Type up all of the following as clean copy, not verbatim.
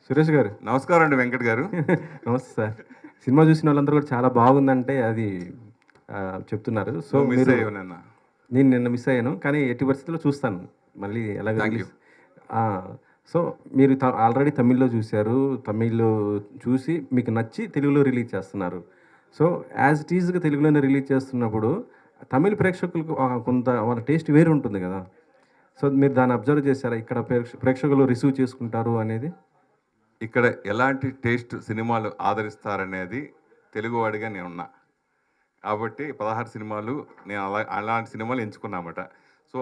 సురేష్ గారు. నమస్కారం అండి వెంకట్ గారు. నమస్తే సార్. సినిమా చూసిన వాళ్ళందరూ కూడా చాలా బాగుందంటే అది చెప్తున్నారు. సో నువ్వు మిస్ మీరు అయ్యావు నిన్న. నేను నిన్న మిస్ అయ్యాను. కానీ ఎట్టి పరిస్థితుల్లో చూస్తాను. మళ్ళీ ఎలాగో థ్యాంక్ యూ. రిలీజ్ ఆ! సో మీరు ఆల్రెడీ తమిళ్‌లో చూసారు. తమిళ్‌లో చూసి మీకు నచ్చి తెలుగులో రిలీజ్ చేస్తున్నారు. సో యాజ్ ఇట్ ఈజ్‌గా తెలుగులోనే రిలీజ్ చేస్తున్నప్పుడు తమిళ్ ప్రేక్షకులకు కొంత వాళ్ళ టేస్ట్ వేరు ఉంటుంది కదా! సో మీరు దాన్ని అబ్జర్వ్ చేసారా? ఇక్కడ ప్రేక్షకులు రిసీవ్ చేసుకుంటారు అనేది? ఇక్కడ ఎలాంటి టేస్ట్ సినిమాలు ఆదరిస్తారనేది తెలుగువాడిగా నేనున్నా. కాబట్టి 16 సినిమాలు నేను అలాంటి సినిమాలు ఎంచుకున్నామట. సో,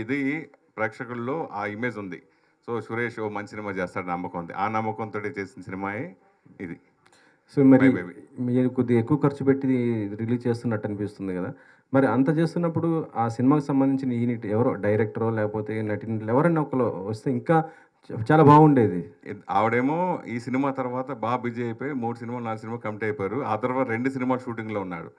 ఇది ప్రేక్షకుల్లో ఆ ఇమేజ్ ఉంది. సో, సురేష్ ఓ మంచి సినిమా చేస్తాడు నమ్మకం ఉంది. ఆ నమ్మకంతోటి చేసిన సినిమాయే ఇది. సో మరి మై బేబీ. మీరు కొద్దిగా ఎక్కువ ఖర్చు పెట్టి రిలీజ్ చేస్తున్నట్టు అనిపిస్తుంది కదా! మరి అంత చేస్తున్నప్పుడు ఆ సినిమాకి సంబంధించిన యూనిట్ ఎవరో డైరెక్టరో లేకపోతే నటీనటులు ఎవరైనా ఒకళ్ళు వస్తే ఇంకా చాలా బాగుండేది. ఆవిడేమో ఈ సినిమా తర్వాత బిజీ అయిపోయి 3 సినిమాలు, 4 సినిమాలు కమిట్ అయిపోయారు. ఆ తర్వాత 2 సినిమాలు షూటింగ్‌లో ఉన్నాడు.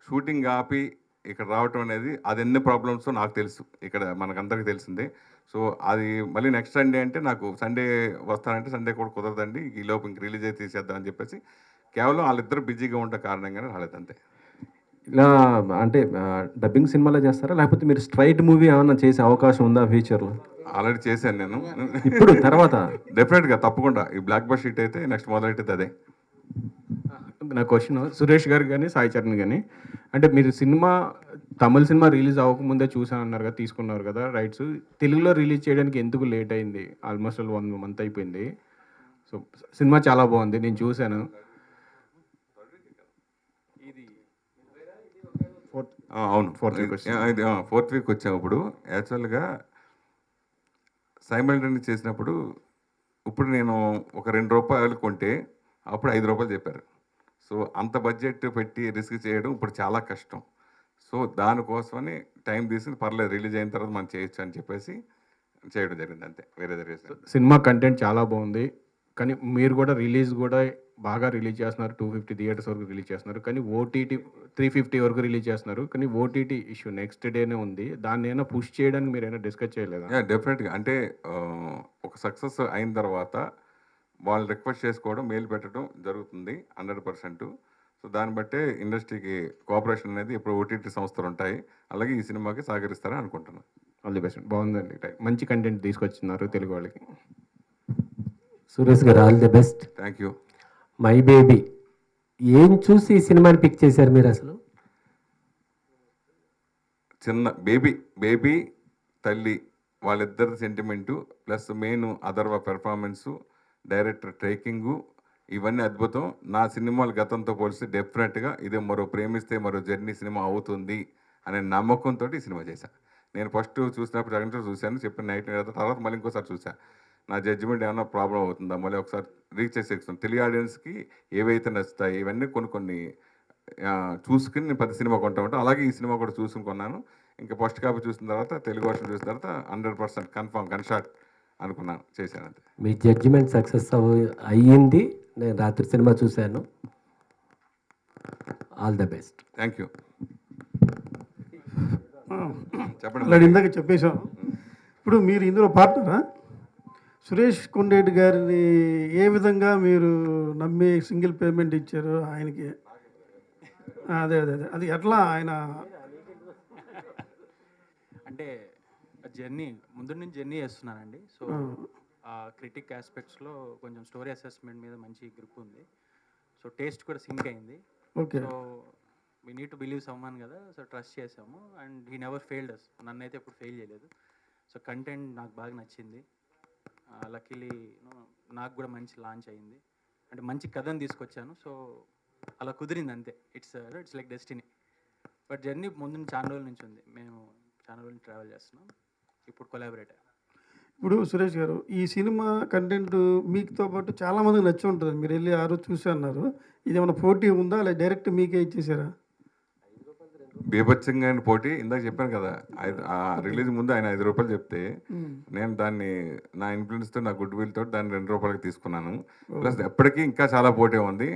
షూటింగ్ ఆపి ఇక్కడ రావటం అనేది అది ఎన్ని ప్రాబ్లమ్సో నాకు తెలుసు. ఇక్కడ మనకందరికీ తెలిసిందే. సో, అది మళ్ళీ నెక్స్ట్ సండే అంటే నాకు సండే వస్తానంటే సండే కూడా కుదరదండి. ఈలోపు ఇంక రిలీజ్ అయితే తీసేద్దాం అని చెప్పేసి కేవలం వాళ్ళిద్దరూ బిజీగా ఉండటం కారణంగానే రాలేదంతే. ఇలా అంటే డబ్బింగ్ సినిమాలో చేస్తారా? లేకపోతే మీరు స్ట్రెయిట్ మూవీ ఏమన్నా చేసే అవకాశం ఉందా ఫ్యూచర్‌లో? ఆల్రెడీ చేశాను నేను. ఇప్పుడు తర్వాత డెఫినెట్‌గా తప్పకుండా ఈ బ్లాక్ బస్టర్ హిట్ అయితే నెక్స్ట్ మొదలెట్టేది అదే. నా క్వశ్చన్ సురేష్ గారు కానీ సాయి చరణ్ కానీ అంటే మీరు తమిళ సినిమా రిలీజ్ అవ్వకముందే చూసానన్నారు కదా, తీసుకున్నారు కదా రైట్స్. తెలుగులో రిలీజ్ చేయడానికి ఎందుకు లేట్ అయింది? ఆల్మోస్ట్ 1 మంత్ అయిపోయింది. సో సినిమా చాలా బాగుంది, నేను చూశాను. అవును. ఫోర్త్ వీక్ వచ్చింది. ఇది ఫోర్త్ వీక్ వచ్చాము. యాక్చువల్గా సైమల్టేనియస్ చేసినప్పుడు ఇప్పుడు నేను ఒక ₹2 కొంటే అప్పుడు ₹5 చెప్పారు. సో అంత బడ్జెట్ పెట్టి రిస్క్ చేయడం ఇప్పుడు చాలా కష్టం. సో దానికోసమని టైం తీసుకుని పర్లేదు రిలీజ్ అయిన తర్వాత మనం చేయొచ్చు అని చెప్పేసి చేయడం జరిగింది అంతే. వేరే రీజన్. సినిమా కంటెంట్ చాలా బాగుంది, కానీ మీరు కూడా బాగా రిలీజ్ చేస్తున్నారు. 250 థియేటర్స్ వరకు రిలీజ్ చేస్తున్నారు, కానీ ఓటీటీ 350 వరకు రిలీజ్ చేస్తున్నారు. కానీ ఓటీటీ ఇష్యూ నెక్స్ట్ డేనే ఉంది. దాన్ని ఏమైనా పుష్ చేయడానికి మీరు ఏమైనా డిస్కస్ చేయలేదా? డెఫినెట్గా అంటే ఒక సక్సెస్ అయిన తర్వాత వాళ్ళు రిక్వెస్ట్ చేసుకోవడం, మెయిల్ పెట్టడం జరుగుతుంది 100%. సో దాన్ని బట్టే ఇండస్ట్రీకి కోఆపరేషన్ అనేది ఇప్పుడు ఓటీటీ సంస్థలు ఉంటాయి. అలాగే ఈ సినిమాకి సహకరిస్తారని అనుకుంటున్నాను. All the best. బాగుందండి, మంచి కంటెంట్ తీసుకొచ్చినారు తెలుగు వాళ్ళకి. సురేష్ గారు all the best. Thank you. My baby ఏం చూసి ఈ సినిమాని పిక్ చేశారు మీరు అసలు? చిన్న బేబీ తల్లి వాళ్ళిద్దరి sentiment plus main Atharva performance, director taking, ఇవన్నీ అద్భుతం. నా సినిమాలు గతంతో పోలిస్తే డెఫినెట్గా ఇదే మరో ప్రేమిస్తే మరో జర్నీ సినిమా అవుతుంది అనే నమ్మకంతో ఈ సినిమా చేశాను. నేను ఫస్ట్ చూసినప్పుడు సెకండ్ చూశాను, చెప్పిన నైట్ తర్వాత మళ్ళీ ఇంకోసారి చూశాను. నా జడ్జిమెంట్ ఏమైనా ప్రాబ్లం అవుతుందా, మళ్ళీ ఒకసారి రీచ్ చేసేస్తాను. తెలుగు ఆడియన్స్కి ఏవైతే నచ్చుతాయి ఇవన్నీ కొన్ని చూసుకుని నేను 10 సినిమా కొంటా ఉంటాను. అలాగే ఈ సినిమా కూడా చూసుకుని కొన్నాను. ఇంకా ఫస్ట్ కాపీ చూసిన తర్వాత తెలుగు వర్షన్ చూసిన తర్వాత 100% కన్ఫర్మ్ గన్షాట్ అనుకున్నాను, చేశాను అంతే. మీ జడ్జిమెంట్ సక్సెస్ అయ్యింది. నేను రాత్రి సినిమా చూశాను. All the best. Thank you. చెప్పండి. అలా ఇందాక చెప్పేశాం. ఇప్పుడు మీరు ఇందులో పార్ట్నరా? సురేష్ కొండేటి గారిని ఏ విధంగా మీరు నమ్మి సింగిల్ పేమెంట్ ఇచ్చారు ఆయనకి? అదే అది ఎట్లా ఆయన అంటే జర్నీ ముందు నుంచి జర్నీ చేస్తున్నానండి. సో ఆ క్రిటిక్ ఆస్పెక్ట్స్లో కొంచెం స్టోరీ అసెస్మెంట్ మీద మంచి గ్రిప్ ఉంది. సో టేస్ట్ కూడా సింక్ అయింది. Okay. So we need to believe someone కదా, సో ట్రస్ట్ చేసాము అండ్ హీ నెవర్ ఫెయిల్డ్ అస్. నన్నైతే ఎప్పుడు ఫెయిల్ చేయలేదు. సో కంటెంట్ నాకు బాగా నచ్చింది. లక్కీలీ నాకు కూడా మంచి లాంచ్ అయింది. అంటే మంచి కథను తీసుకొచ్చాను. సో అలా కుదిరింది అంతే. It's like destiny. But journey ముందు చాలా రోజుల నుంచి ఉంది. మేము చాలా రోజులు ట్రావెల్ చేస్తున్నాం. ఇప్పుడు కొలాబరేట్ అయ్యాం. ఇప్పుడు సురేష్ గారు ఈ సినిమా కంటెంట్ మీకుతో పాటు చాలామందికి నచ్చి ఉంటుంది. మీరు వెళ్ళి ఆ రోజు చూసి అన్నారు. ఇది ఏమైనా పోటీ ఉందా లేదా డైరెక్ట్ మీకే ఇచ్చేసారా? బీభత్సంగా పోటీ ఇందాక చెప్పాను కదా, రిలీజ్ ముందు ఆయన ₹5 చెప్తే నేను దాన్ని నా ఇన్ఫ్లుయెన్స్తో నా గుడ్ విల్ తోటి దాన్ని ₹2 తీసుకున్నాను. ప్లస్ ఎప్పటికీ ఇంకా చాలా పోటీ ఉంది.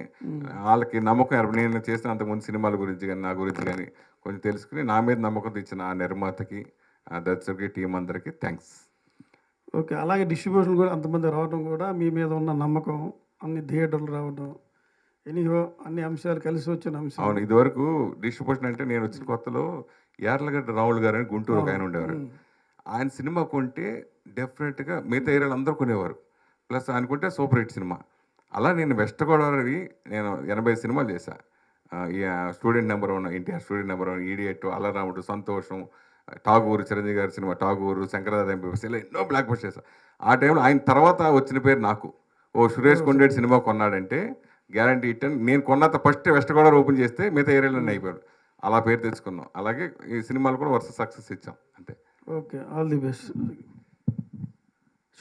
వాళ్ళకి నమ్మకం నేను చేసిన అంతకుముందు సినిమాల గురించి కానీ నా గురించి కానీ కొంచెం తెలుసుకుని నా మీద నమ్మకంతో ఇచ్చిన ఆ నిర్మాతకి, ఆ దర్శకుడికి, టీం అందరికీ థ్యాంక్స్. ఓకే. అలాగే డిస్ట్రిబ్యూషన్ కూడా అంతమంది రావడం కూడా మీ మీద ఉన్న నమ్మకం, అన్ని థియేటర్లు రావడం, ఎనీహో అన్ని అంశాలు కలిసి వచ్చిన అంశం. అవును, ఇదివరకు డిస్ట్రిబ్యూషన్ అంటే నేను వచ్చిన కొత్తలో యార్లగడ్డ రావులు గారు అని గుంటూరు ఒక ఆయన ఉండేవారు. ఆయన సినిమా కొంటే డెఫినెట్గా మిగతా ఏరియాలో అందరూ కొనేవారు. ప్లస్ ఆయన కొంటే సూపర్ హిట్ సినిమా. అలా నేను వెస్ట్ గోదావరి నేను 80 సినిమాలు చేశా. Student number 1, NTR student number 1, idiot, Alaramudu, Santosham, Tagore, Chiranjeevi గారి సినిమా టాగూరు, శంకరదాద ఎంపీఎస్, ఇలా ఎన్నో బ్లాక్ బస్టర్ చేశా. ఆ టైంలో ఆయన తర్వాత వచ్చిన పేరు నాకు. ఓ సురేష్ కొండేటి సినిమా కొన్నాడంటే గ్యారంటీ హిట్ అని. నేను కొన్నాత ఫస్ట్ వెస్ట్ గోదావరి ఓపెన్ చేస్తే మిగతా ఏరియాలోనే అయిపోయాడు. అలా పేరు తెచ్చుకున్నాం. అలాగే ఈ సినిమాలు కూడా వరుస సక్సెస్ ఇచ్చాం అంతే. Okay, all the best.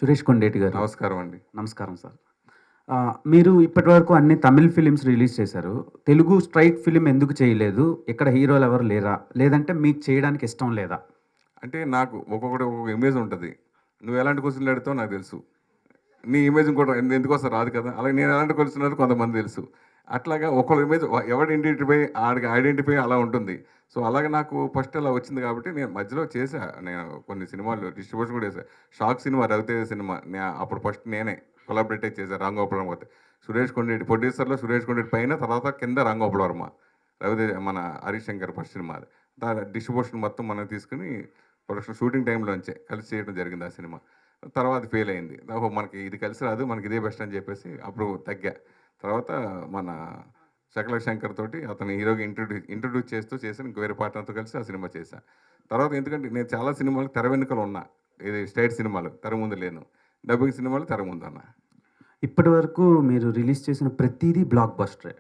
Suresh Kondeti గారు నమస్కారం అండి. నమస్కారం సార్. మీరు ఇప్పటివరకు అన్ని తమిళ్ ఫిలిమ్స్ రిలీజ్ చేశారు. తెలుగు స్ట్రైట్ ఫిలిం ఎందుకు చేయలేదు? ఇక్కడ హీరోలు ఎవరు లేరా, లేదంటే మీకు చేయడానికి ఇష్టం లేదా? అంటే నాకు ఒక్కొక్కటి ఒక్కొక్క ఇమేజ్ ఉంటుంది. నువ్వు ఎలాంటి క్వశ్చన్లు అడుగుతావు నాకు తెలుసు. నీ ఇమేజ్ కూడా ఎందుకు వస్తారు రాదు కదా. అలాగే నేను ఎలాంటి క్వశ్చన్ కొంతమంది తెలుసు. అట్లాగా ఒకళ్ళ ఇమేజ్ ఎవరు ఐడెంటిఫై అలా ఉంటుంది. సో అలాగే నాకు ఫస్ట్ అలా వచ్చింది కాబట్టి నేను మధ్యలో చేశా. నేను కొన్ని సినిమాలు డిస్ట్రిబ్యూషన్ కూడా చేశాను. షాక్ సినిమా, రవితేజ సినిమా అప్పుడు ఫస్ట్ నేనే కొలాబరేట్ చేశాను. రాంగోపాల్ పోతే సురేష్ కొండేటి ప్రొడ్యూసర్లో, సురేష్ కొండేటి పైన, తర్వాత కింద రాంగోపాల్ వర్మ, రవితేజ మన Harish Shankar first cinema. Distribution మొత్తం మనం తీసుకుని ప్రొడక్షన్ షూటింగ్ టైంలోంచే కలిసి చేయడం జరిగింది ఆ సినిమా. తర్వాత ఫెయిల్ అయింది. మనకి ఇది కలిసి రాదు, మనకి ఇదే బెస్ట్ అని చెప్పేసి అప్పుడు తగ్గా. తర్వాత మన శకల శంకర్ తోటి అతను హీరోగా ఇంట్రడ్యూస్ చేస్తూ చేసి ఇంక వేరే పార్ట్నర్తో కలిసి ఆ సినిమా చేశాను. తర్వాత ఎందుకంటే నేను చాలా సినిమాలు తెర వెనుకలు ఉన్నా. ఇది స్టేట్ సినిమాలు తెర ముందు లేను, డబ్బింగ్ సినిమాలు తెర ముందు అన్నా. ఇప్పటి వరకు మీరు రిలీజ్ చేసిన ప్రతిదీ బ్లాక్ బస్టరే.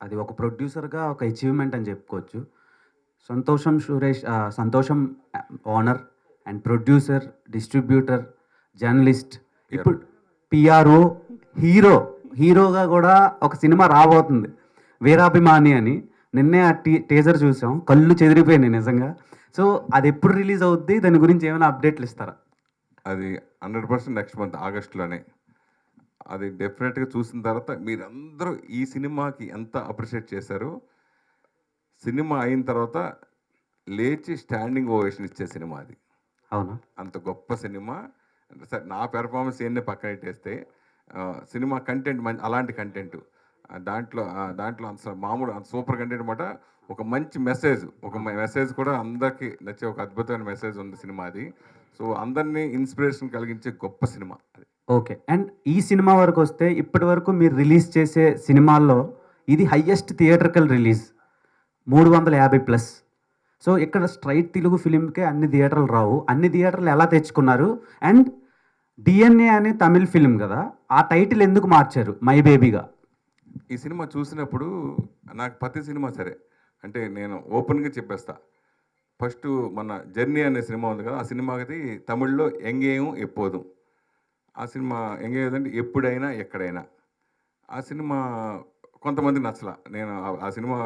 అది ఒక ప్రొడ్యూసర్గా ఒక అచీవ్మెంట్ అని చెప్పుకోవచ్చు. సంతోషం owner and producer, distributor, journalist, ఇప్పుడు పిఆర్ఓ, హీరోగా కూడా ఒక సినిమా రాబోతుంది వీరాభిమాని అని. నిన్నే ఆ టీజర్ చూసాం, కళ్ళు చెదిరిపోయినాయి నిజంగా. సో అది ఎప్పుడు రిలీజ్ అవుద్ది, దాని గురించి ఏమైనా అప్డేట్లు ఇస్తారా? అది 100% నెక్స్ట్ మంత్ ఆగస్టులోనే. అది డెఫినెట్గా చూసిన తర్వాత మీరందరూ ఈ సినిమాకి ఎంత అప్రిషియేట్ చేశారో, సినిమా అయిన తర్వాత లేచి స్టాండింగ్ ఓవేషన్ ఇచ్చే సినిమా అది. అవునా? అంత గొప్ప సినిమా. సరే నా పెర్ఫార్మెన్స్ ఏంటి పక్కన పెట్టేస్తే సినిమా కంటెంట్ అలాంటి కంటెంట్ దాంట్లో అంత మామూలు అంత సూపర్ కంటెంట్ అనమాట. ఒక మంచి మెసేజ్ కూడా అందరికీ నచ్చే ఒక అద్భుతమైన మెసేజ్ ఉంది సినిమా అది. సో అందరినీ ఇన్స్పిరేషన్ కలిగించే గొప్ప సినిమా అది. ఓకే. అండ్ ఈ సినిమా వరకు వస్తే ఇప్పటి వరకు మీరు రిలీజ్ చేసే సినిమాల్లో ఇది హయ్యెస్ట్ థియేటర్కల్ రిలీజ్, 350+. సో ఇక్కడ స్ట్రైట్ తెలుగు ఫిలింకే అన్ని థియేటర్లు రావు. అన్ని థియేటర్లు ఎలా తెచ్చుకున్నారు? అండ్ డిఎన్ఏ అనే తమిళ్ ఫిలిం కదా, ఆ టైటిల్ ఎందుకు మార్చారు మై బేబీగా? ఈ సినిమా చూసినప్పుడు నాకు ప్రతి సినిమా సరే అంటే నేను ఓపెన్గా చెప్పేస్తా. ఫస్ట్ మన జర్నీ అనే సినిమా ఉంది కదా, ఆ సినిమాకి తమిళ్లో ఎంగేయం ఎప్పోదు. ఆ సినిమా ఎంగేదంటే ఎప్పుడైనా ఎక్కడైనా. ఆ సినిమా కొంతమంది నచ్చల. నేను ఆ సినిమా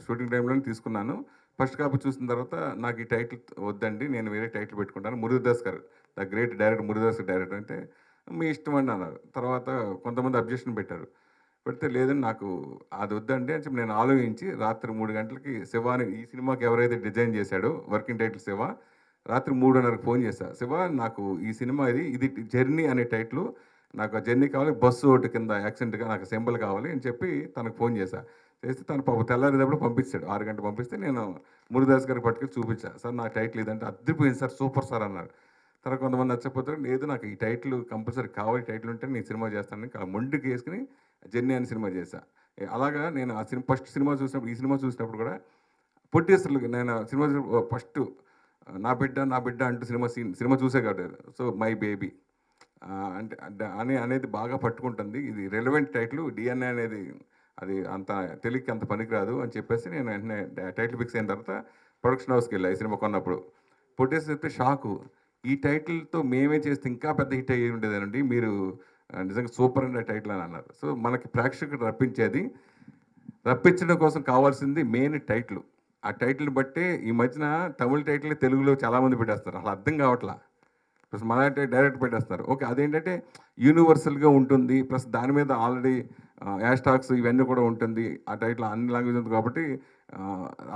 షూటింగ్ టైంలోనే తీసుకున్నాను. ఫస్ట్ కాపీ చూసిన తర్వాత నాకు ఈ టైటిల్ వద్దండి, నేను వేరే టైటిల్ పెట్టుకుంటాను. మురుగదాస్ గారు, the great director Murugadoss director అంటే మీ ఇష్టం అండి అన్నారు. తర్వాత కొంతమంది అబ్జెక్షన్ పెట్టారు. పెడితే లేదని నాకు అది వద్దండి అని చెప్పి నేను ఆలోచించి రాత్రి 3 గంటలకి శివాని, ఈ సినిమాకి ఎవరైతే డిజైన్ చేశాడో వర్కింగ్ టైటిల్ శివ, రాత్రి 3:30కి ఫోన్ చేశా. శివ నాకు ఈ సినిమా ఇది జర్నీ అనే టైటిల్, నాకు ఆ జర్నీ కావాలి, బస్సు ఒకటి కింద యాక్సిడెంట్గా నాకు సింబల్ కావాలి అని చెప్పి తనకు ఫోన్ చేశా. చేస్తే తను పాప తెల్లారేటప్పుడు పంపించాడు. 6 గంటలు పంపిస్తే నేను మురుగదాస్ గారికి పట్టుకెళ్ళి చూపించా. సార్ నా టైటిల్ ఇదంటే అద్దరిపోయింది సార్, సూపర్ సార్ అన్నారు. తర్వాత కొంతమంది నచ్చకపోతే లేదు నాకు ఈ టైటిల్ కంపల్సరీ కావాలి, టైటిల్ ఉంటే నేను సినిమా చేస్తానని మొండికి వేసుకుని జర్నీ అని సినిమా చేశా. అలాగా నేను ఆ ఫస్ట్ సినిమా చూసినప్పుడు, ఈ సినిమా చూసినప్పుడు కూడా ప్రొడ్యూసర్లు నేను సినిమా ఫస్ట్ నా బిడ్డ అంటూ సినిమా చూసే కాదు. సో మై బేబీ అనేది బాగా పట్టుకుంటుంది. ఇది రెలవెంట్ టైటిల్, డిఎన్ఏ అనేది అది అంత తెలియక అంత పనికిరాదు అని చెప్పేసి నేను వెంటనే టైటిల్ ఫిక్స్ అయిన తర్వాత ప్రొడక్షన్ హౌస్కి వెళ్ళా. ఈ సినిమా కొన్నప్పుడు ప్రొడ్యూసర్ చెప్తే షాకు, ఈ టైటిల్తో మేమే చేస్తే ఇంకా పెద్ద హిట్ అయ్యి ఉండేదేనండి, మీరు నిజంగా సూపర్ అనే టైటిల్ అని అన్నారు. సో మనకి ప్రేక్షకుడు రప్పించడం కోసం కావాల్సింది మెయిన్ టైటిల్. ఆ టైటిల్ బట్టే ఈ మధ్యన తమిళ టైటిల్ తెలుగులో చాలామంది పెట్టేస్తారు, అసలు అర్థం కావట్లా. ప్లస్ మన డైరెక్ట్ పెట్టేస్తున్నారు. ఓకే అదేంటంటే యూనివర్సల్గా ఉంటుంది, ప్లస్ దాని మీద ఆల్రెడీ హ్యాష్టాగ్స్ ఇవన్నీ కూడా ఉంటుంది. ఆ టైటిల్ అన్ని లాంగ్వేజ్ ఉంది కాబట్టి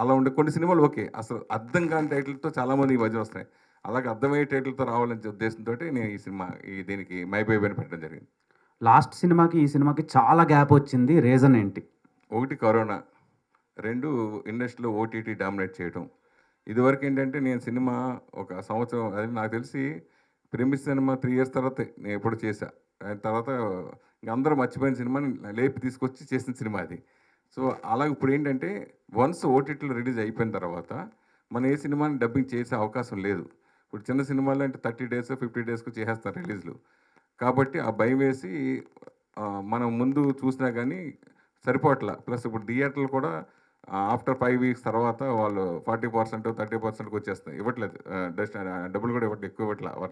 అలా ఉండే కొన్ని సినిమాలు ఓకే, అసలు అర్థం కాని టైటిల్తో చాలామంది ఈ మధ్య వస్తాయి. అలాగే అర్థమయ్యే టైటిల్తో రావాలనే ఉద్దేశంతో నేను ఈ సినిమా దీనికి మై బేబీ అని పెట్టడం జరిగింది. లాస్ట్ సినిమాకి ఈ సినిమాకి చాలా గ్యాప్ వచ్చింది, రీజన్ ఏంటి? ఒకటి కరోనా, 2 ఇండస్ట్రీలో ఓటీటీ డామినేట్ చేయడం. ఇదివరకు ఏంటంటే నేను సినిమా ఒక సంవత్సరం, అది నాకు తెలిసి ప్రెమిస్ సినిమా 3 ఇయర్స్ తర్వాత నేను ఎప్పుడు చేశా. దాని తర్వాత ఇంక అందరూ మర్చిపోయిన సినిమాని లేపి తీసుకొచ్చి చేసిన సినిమా అది. సో అలాగే ఇప్పుడు ఏంటంటే వన్స్ ఓటీటీలో రిలీజ్ అయిపోయిన తర్వాత మనం ఏ సినిమాని డబ్బింగ్ చేసే అవకాశం లేదు. ఇప్పుడు చిన్న సినిమాలు అంటే 30 డేస్ 50 డేస్కు చేసేస్తారు రిలీజ్లు. కాబట్టి ఆ భయం వేసి మనం ముందు చూసినా కానీ సరిపోవట్లా. ప్లస్ ఇప్పుడు థియేటర్లు కూడా ఆఫ్టర్ 5 వీక్స్ తర్వాత వాళ్ళు 40% 30%కి వచ్చేస్తాయి, ఇవ్వట్లేదు. డబ్బులు కూడా ఎక్కువ ఇవ్వట్లా.